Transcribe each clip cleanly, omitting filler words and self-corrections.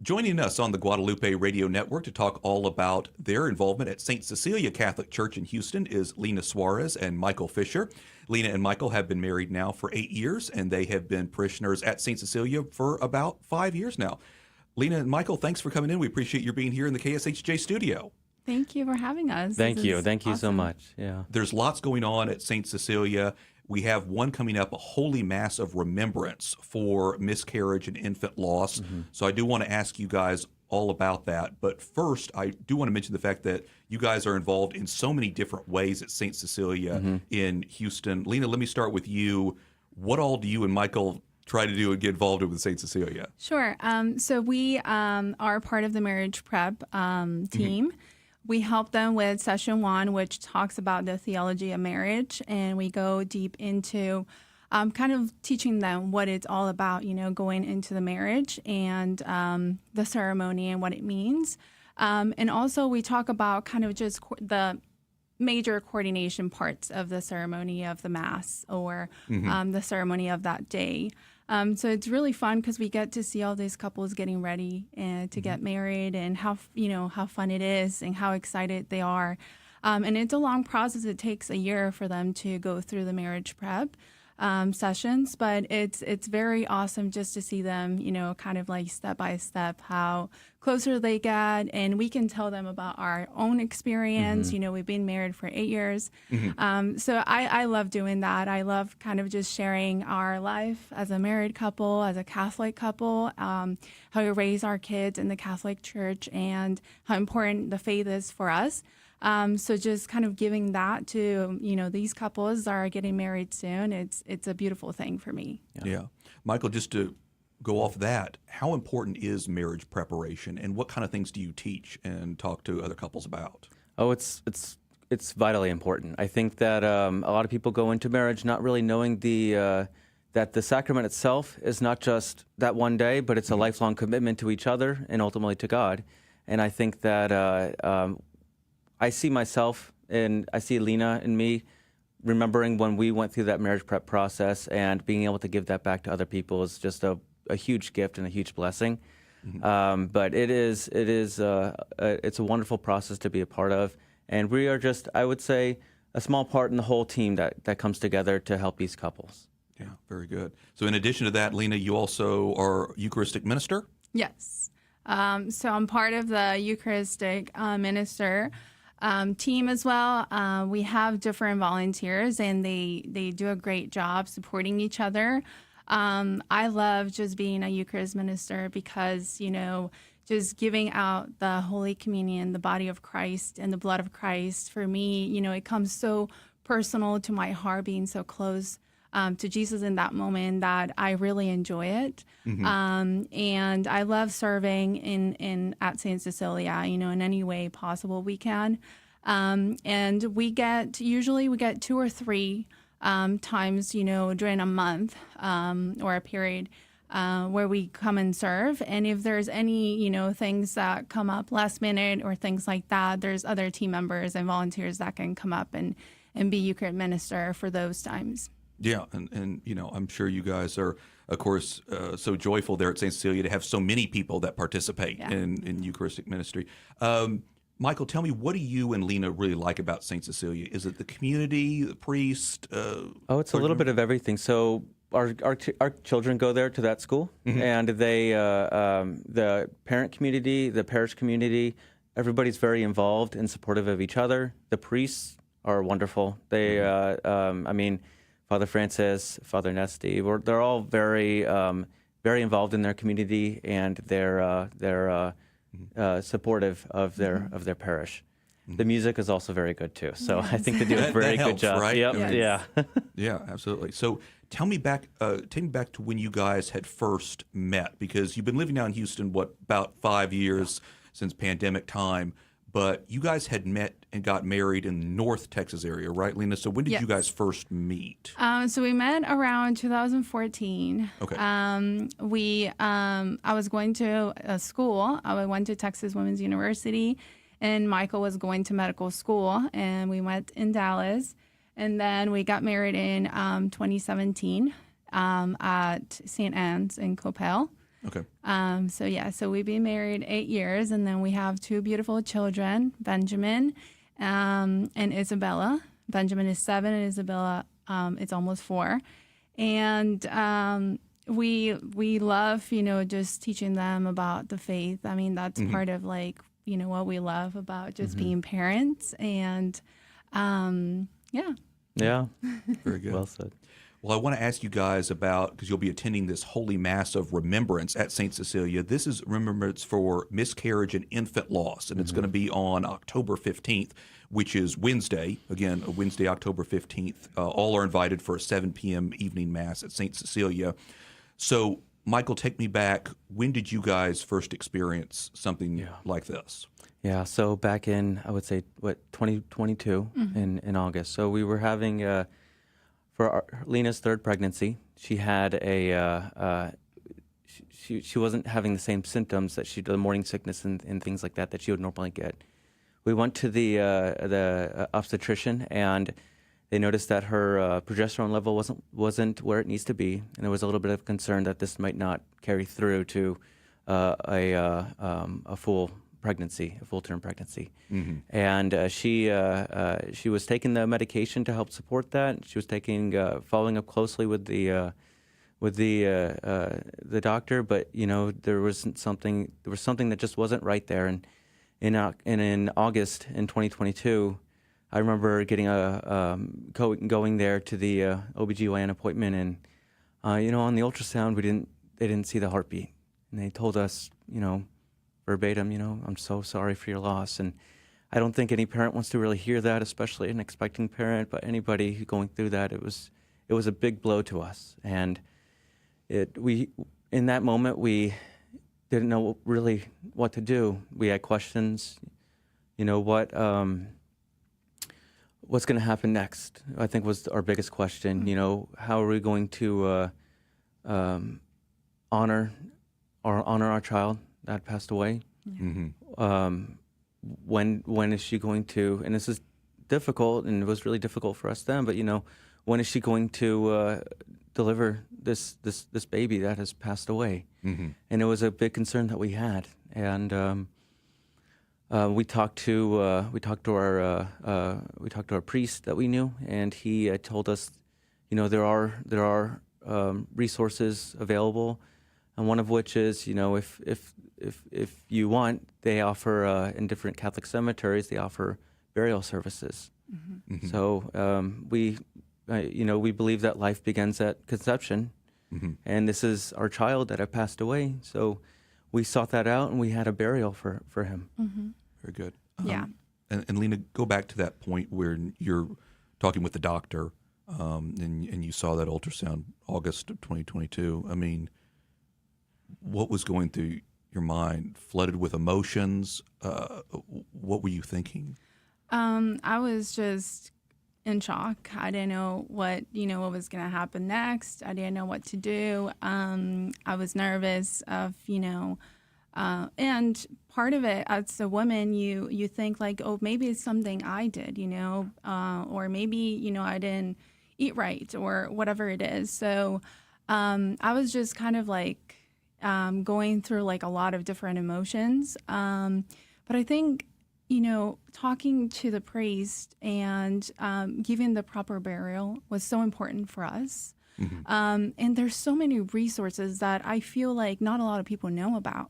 Joining us on the Guadalupe Radio Network to talk all about their involvement at St. Cecilia Catholic Church in Houston is Lina Suarez and Michael Fisher. Lina and Michael have been married now for 8 years, and they have been parishioners at St. Cecilia for about 5 years now. Lina and Michael, thanks for coming in. We appreciate your being here in the KSHJ studio. Thank you for having us. Thank you so awesome. much. Yeah. There's lots going on at St. Cecilia. We have one coming up, a Holy Mass of Remembrance for Miscarriage and Infant Loss. So I do want to ask you guys all about that. But first, I do want to mention the fact that you guys are involved in so many different ways at St. Cecilia in Houston. Lina, let me start with you. What all do you and Michael try to do and get involved with St. Cecilia? Sure. So we are part of the marriage prep team. We help them with session 1, which talks about the theology of marriage, and we go deep into kind of teaching them what it's all about, going into the marriage and the ceremony and what it means. And also we talk about kind of just the major coordination parts of the ceremony of the Mass or the ceremony of that day. So it's really fun because we get to see all these couples getting ready and to get married, and how fun it is and how excited they are. And it's a long process. It takes a year for them to go through the marriage prep sessions, but it's very awesome just to see them, kind of like step by step, how closer they get, and we can tell them about our own experience. We've been married for 8 years. So I love doing that. I love kind of just sharing our life as a married couple, as a Catholic couple, how we raise our kids in the Catholic Church, and how important the faith is for us. So just kind of giving that to, these couples that are getting married soon, it's a beautiful thing for me. Yeah. Michael, just to go off that, how important is marriage preparation, and what kind of things do you teach and talk to other couples about? Oh, it's vitally important. I think that a lot of people go into marriage not really knowing that the sacrament itself is not just that one day, but it's a lifelong commitment to each other and ultimately to God. And I think that I see myself and I see Lina and me remembering when we went through that marriage prep process, and being able to give that back to other people is just a huge gift and a huge blessing. But it's a wonderful process to be a part of. And we are just, I would say, a small part in the whole team that comes together to help these couples. Yeah, very good. So in addition to that, Lina, you also are Eucharistic minister? Yes. So I'm part of the Eucharistic minister team as well. We have different volunteers, and they do a great job supporting each other. I love just being a Eucharist minister because, just giving out the Holy Communion, the body of Christ and the blood of Christ, for me, it comes so personal to my heart, being so close to Jesus in that moment, that I really enjoy it. And I love serving in at St. Cecilia, in any way possible we can. And we get 2 or 3 times, during a month or a period where we come and serve. And if there's any, things that come up last minute or things like that, there's other team members and volunteers that can come up and be Eucharist minister for those times. Yeah, and I'm sure you guys are, of course, so joyful there at St. Cecilia to have so many people that participate in Eucharistic ministry. Michael, tell me, what do you and Lina really like about St. Cecilia? Is it the community, the priest? It's a little bit of everything. So our children go there to that school, and they the parent community, the parish community, everybody's very involved and supportive of each other. The priests are wonderful. They, Father Francis, Father Nesty, they're all very involved in their community, and they're supportive of their parish. The music is also very good too. So I think they do a very good job. Right? Yep. Yes. Yeah. Yeah, absolutely. So take me back to when you guys had first met, because you've been living now in Houston, about 5 years since pandemic time. But you guys had met and got married in the North Texas area, right, Lina? So when did you guys first meet? So we met around 2014. Okay. I was going to school. I went to Texas Women's University, and Michael was going to medical school, and we met in Dallas. And then we got married in 2017 at St. Anne's in Coppell. Okay. So we've been married 8 years, and then we have 2 beautiful children, Benjamin and Isabella. Benjamin is 7, and Isabella is almost 4. And we love, just teaching them about the faith. I mean, that's part of what we love about just being parents. And yeah. Yeah. Very good. Well said. Well, I want to ask you guys about, because you'll be attending this Holy Mass of Remembrance at St. Cecilia. This is Remembrance for Miscarriage and Infant Loss, and it's going to be on October 15th, which is Wednesday. Again, Wednesday, October 15th. All are invited for a 7 p.m. evening Mass at St. Cecilia. So, Michael, take me back. When did you guys first experience something like this? Yeah, so back in, I would say, 2022 in August. So we were having, for Lina's 3rd pregnancy, she had she wasn't having the same symptoms that the morning sickness and things like that she would normally get. We went to the obstetrician, and they noticed that her progesterone level wasn't where it needs to be, and there was a little bit of concern that this might not carry through to a full pregnancy, a full-term pregnancy. And she was taking the medication to help support that. She was following up closely with the doctor, but there was something that just wasn't right there. And in August in 2022, I remember getting going there to the OBGYN appointment, and on the ultrasound they didn't see the heartbeat, and they told us verbatim, I'm so sorry for your loss. And I don't think any parent wants to really hear that, especially an expecting parent, but anybody who's going through that, it was a big blow to us. And in that moment, we didn't know really what to do. We had questions, what's going to happen next, I think was our biggest question. How are we going to honor our child that passed away? When is she going to, and this is difficult, and it was really difficult for us then, but when is she going to deliver this baby that has passed away? And it was a big concern that we had. And we talked to our priest that we knew, and he told us, there are resources available, and one of which is, if you want, they offer in different Catholic cemeteries, they offer burial services. So we believe that life begins at conception, and this is our child that had passed away. So we sought that out, and we had a burial for him. Very good. Yeah. And Lina, go back to that point where you're talking with the doctor, and you saw that ultrasound August of 2022. I mean, what was going through your mind? Flooded with emotions? What were you thinking? I was just in shock. I didn't know what was going to happen next. I didn't know what to do. I was nervous of, and part of it, as a woman, you think like, oh, maybe it's something I did, or maybe, I didn't eat right or whatever it is. So I was just kind of like going through like a lot of different emotions. But I think, talking to the priest and giving the proper burial was so important for us. And there's so many resources that I feel like not a lot of people know about,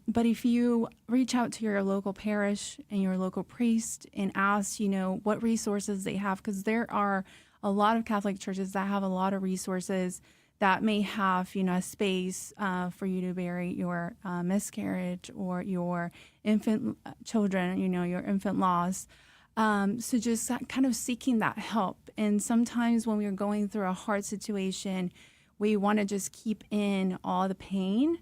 but if you reach out to your local parish and your local priest and ask, what resources they have, because there are a lot of Catholic churches that have a lot of resources that may have, a space for you to bury your miscarriage or your infant children, your infant loss. So just kind of seeking that help. And sometimes when we're going through a hard situation, we want to just keep in all the pain,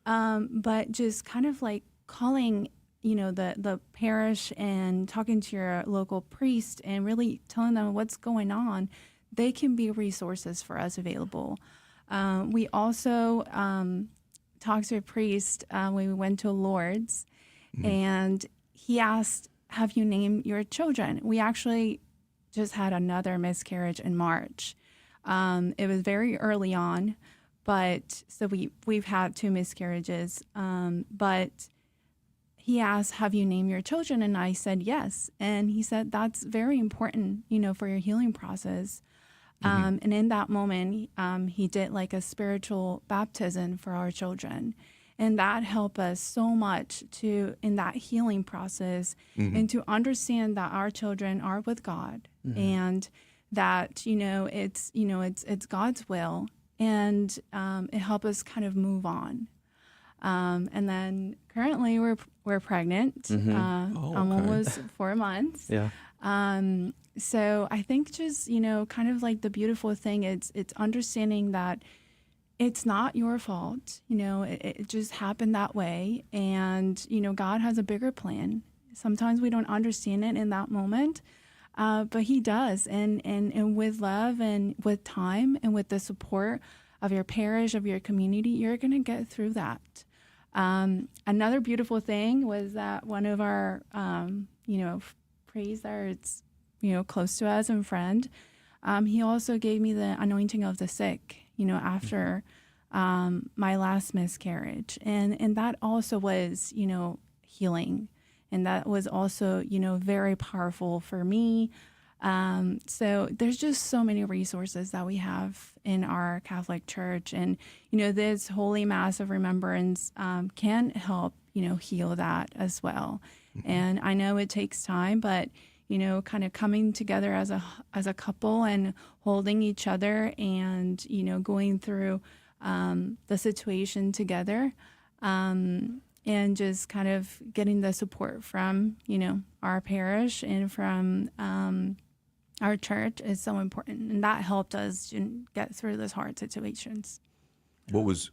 but just kind of like calling, the parish and talking to your local priest and really telling them what's going on. They can be resources for us available. We also talked to a priest when we went to Lourdes, and he asked, have you named your children? We actually just had another miscarriage in March. It was very early on, But so we've had 2 miscarriages. But he asked, "Have you named your children?" And I said, "Yes." And he said, "That's very important, for your healing process." And in that moment, he did like a spiritual baptism for our children. And that helped us so much in that healing process and to understand that our children are with God and that, it's God's will. And it helped us kind of move on. And then currently we're pregnant, almost 4 months. Yeah. So I think just, kind of like the beautiful thing, it's understanding that it's not your fault. It just happened that way. And, God has a bigger plan. Sometimes we don't understand it in that moment, but he does. And with love and with time and with the support of your parish, of your community, you're going to get through that. Another beautiful thing was that one of our, priests that's, close to us and friend, he also gave me the anointing of the sick, after my last miscarriage. And that also was, healing. And that was also, very powerful for me. So there's just so many resources that we have in our Catholic Church. And, this Holy Mass of Remembrance can help, heal that as well. And I know it takes time, but, kind of coming together as a couple and holding each other and, going through the situation together and just kind of getting the support from, our parish and from our church is so important. And that helped us get through those hard situations.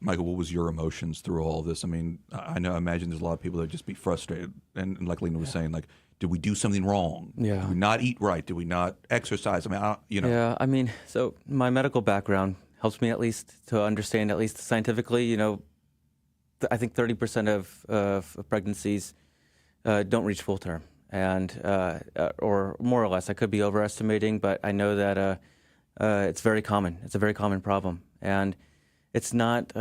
Michael, what was your emotions through all of this? I mean, I imagine there's a lot of people that just be frustrated. And like Lina was saying, like, did we do something wrong? Yeah. Did we not eat right? Did we not exercise? I mean, Yeah, I mean, so my medical background helps me at least to understand, at least scientifically, I think 30% of pregnancies don't reach full term. And, or more or less, I could be overestimating, but I know that it's very common. It's a very common problem. And it's not,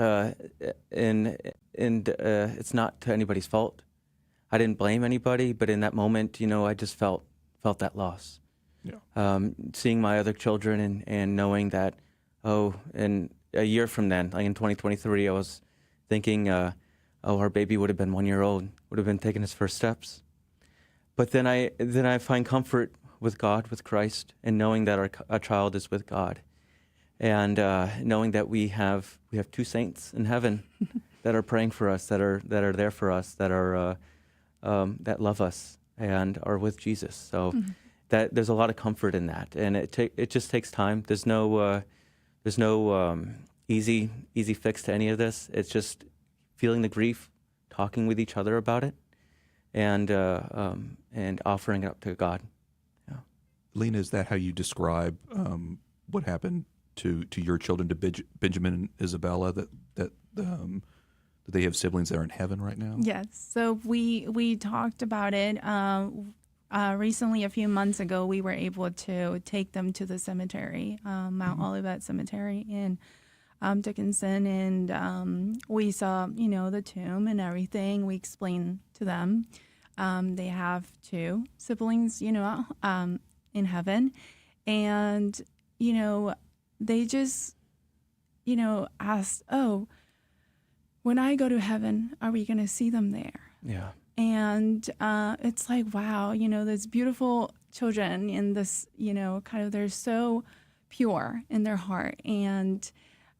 it's not to anybody's fault. I didn't blame anybody, but in that moment, I just felt that loss. Yeah. Seeing my other children and knowing that, in a year from then, like in 2023, I was thinking, our baby would have been 1 year old, would have been taking his first steps. But then I find comfort with God, with Christ, and knowing that our child is with God, and knowing that we have 2 saints in heaven that are praying for us, that are there for us, that are that love us and are with Jesus. So that there's a lot of comfort in that, and it just takes time. There's no easy fix to any of this. It's just feeling the grief, talking with each other about it, and offering it up to God. Yeah. Lina, is that how you describe what happened to your children, to Benjamin and Isabella, that they have siblings that are in heaven right now? Yes. So we talked about it recently. A few months ago, we were able to take them to the cemetery, Mount Olivet Cemetery in Dickinson, and we saw, the tomb and everything. We explained to them they have 2 siblings, in heaven, and they just, asked, "Oh, when I go to heaven, are we going to see them there?" Yeah. And it's like, wow, those beautiful children in this, kind of, they're so pure in their heart. And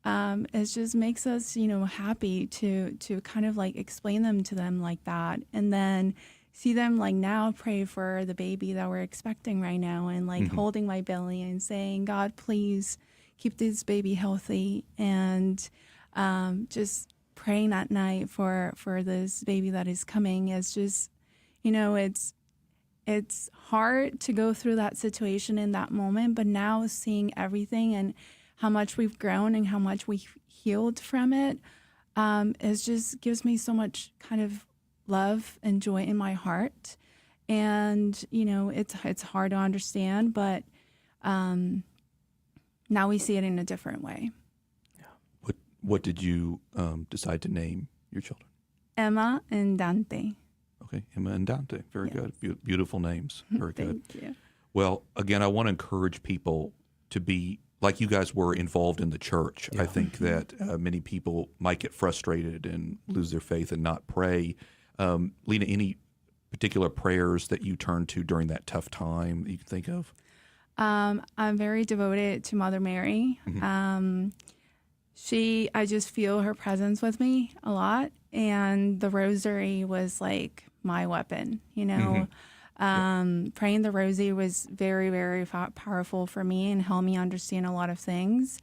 it just makes us, happy to kind of like explain them to them like that. And then see them like now pray for the baby that we're expecting right now, and like holding my belly and saying, "God, please keep this baby healthy," and just praying at night for this baby that is coming. Is just, it's hard to go through that situation in that moment, but now seeing everything and how much we've grown and how much we healed from it, it just gives me so much kind of love and joy in my heart. And, it's hard to understand, but now we see it in a different way. what did you decide to name your children? Emma and Dante. Okay, Emma and Dante. Very good. Beautiful names. Very good. Thank you. Well, again, I want to encourage people to be like you guys were involved in the church. I think that many people might get frustrated and lose their faith and not pray. Lina, any particular prayers that you turned to during that tough time that you can think of? I'm very devoted to Mother Mary. I just feel her presence with me a lot, and the rosary was like my weapon, Praying the rosary was very, very powerful for me and helped me understand a lot of things.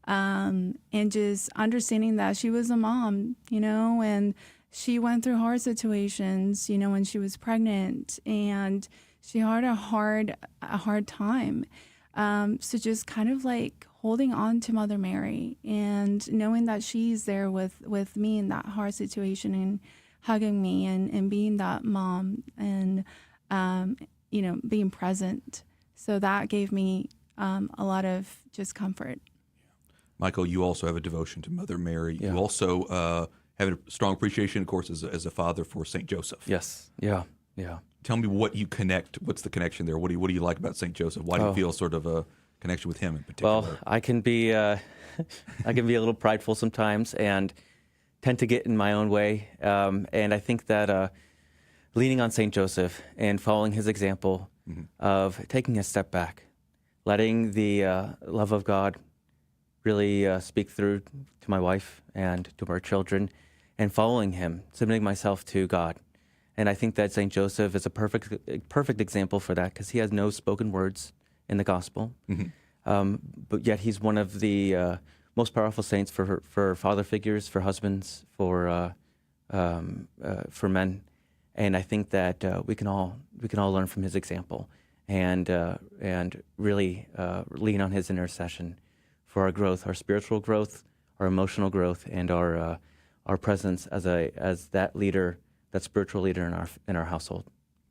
And just understanding that she was a mom, and she went through hard situations, when she was pregnant, and she had a hard time. So just kind of like holding on to Mother Mary and knowing that she's there with me in that hard situation and hugging me and being that mom and, being present. So that gave me a lot of just comfort. Michael, you also have a devotion to Mother Mary. Yeah. You also have a strong appreciation, of course, as a father for St. Joseph. Yes. Yeah. Tell me what you connect. What's the connection there? What do you like about St. Joseph? Why do you feel sort of a connection with him in particular? Well, I can be a little prideful sometimes and tend to get in my own way. And I think that leaning on St. Joseph and following his example of taking a step back, letting the love of God really speak through to my wife and to our children, and following him, submitting myself to God. And I think that St. Joseph is a perfect example for that, because he has no spoken words in the gospel, but yet he's one of the most powerful saints for father figures, for husbands, for men. And I think that we can all learn from his example and really lean on his intercession for our growth, our spiritual growth, our emotional growth, and our presence as that leader, that spiritual leader in our household.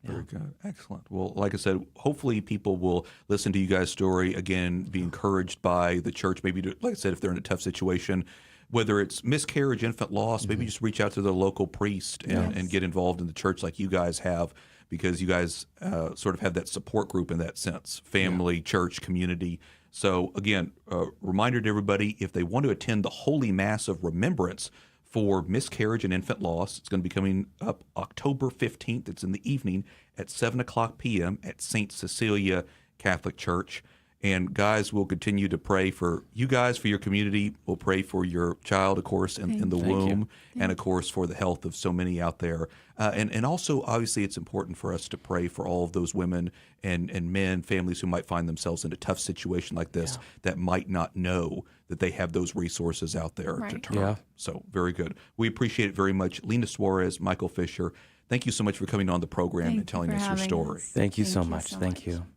Very good. Excellent. Well, like I said, hopefully people will listen to you guys' story, again, be encouraged by the church, maybe, like I said, if they're in a tough situation, whether it's miscarriage, infant loss, maybe just reach out to the local priest and get involved in the church like you guys have, because you guys sort of have that support group in that sense, family, church, community. So, again, reminder to everybody, if they want to attend the Holy Mass of Remembrance for miscarriage and infant loss, it's going to be coming up October 15th. It's in the evening at 7 o'clock p.m. at St. Cecilia Catholic Church. And guys, we'll continue to pray for you guys, for your community. We'll pray for your child, of course, in the womb, and of course for the health of so many out there. And also, obviously, it's important for us to pray for all of those women and men, families who might find themselves in a tough situation like this, that might not know that they have those resources out there to turn. Yeah. So very good. We appreciate it very much. Lina Suarez, Michael Fisher, thank you so much for coming on the program and telling us your story. Thank you so much. Thank you.